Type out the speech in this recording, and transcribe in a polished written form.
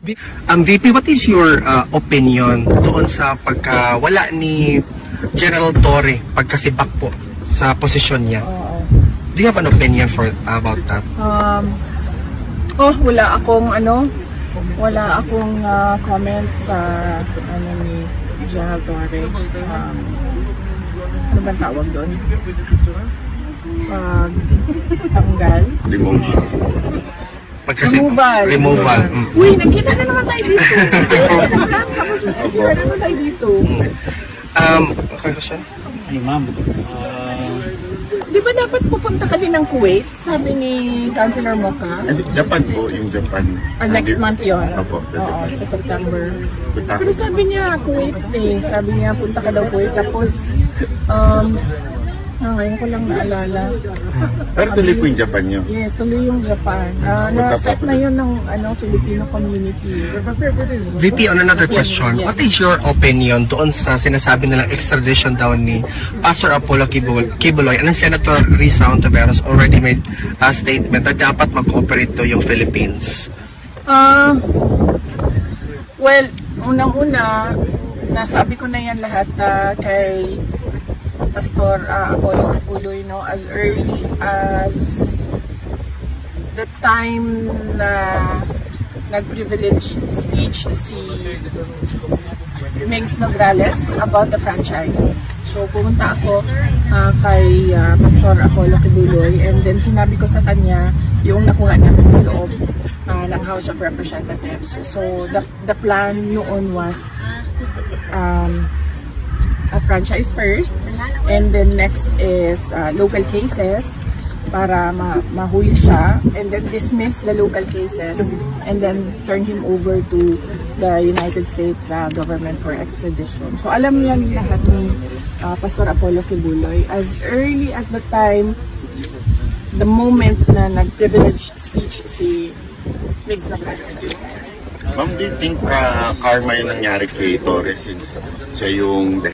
VP, what is your opinion doon sa pagkawala ni General Torre pagkasibak po sa posisyon niya? Do you have an opinion about that? Wala akong comment sa ni General Torre. Ano bang tawag doon? Tanggal? Demotion. Removal. Uy, nagkita na naman tayo dito. Nagkita na naman tayo dito. Okay ko siya? Ay, ma'am. Di ba dapat pupunta ka din ng Kuwait? Sabi ni Councilor Moca. Japan po, yung Japan. Next month yun? Opo. Oo, sa September. Pero sabi niya, Kuwait eh. Sabi niya, punta ka daw Kuwait. Tapos, ngayon ko lang naalala. Pero tuloy po yung Japan nyo? Yes, tuloy yung Japan. Na-set na yun ng Filipino community. VP, on another question, yes. What is your opinion doon sa sinasabi nilang extradition daw ni Pastor Apollo Kibuloy and Senator Risa Hontiveros already made a statement na dapat mag-cooperate to yung Philippines? Well, unang-una, nasabi ko na yan lahat kay Pastor Apollo Kibuloy, as early as the time na nag-privilege speech si Mings Nograles about the franchise. So pumunta ako kay Pastor Apollo Kibuloy, and then sinabi ko sa kanya yung nakuha namin sa loob ng House of Representatives. So the plan noon was a franchise first, and then next is local cases para mahuli siya, and then dismiss the local cases, and then turn him over to the United States government for extradition. So alam yan lahat ni Pastor Apollo Kibuloy as early as the the moment na nag-privilege speech si Mings Nograles. Ma'am, do you think karma yung nangyari kay Torres since siya yung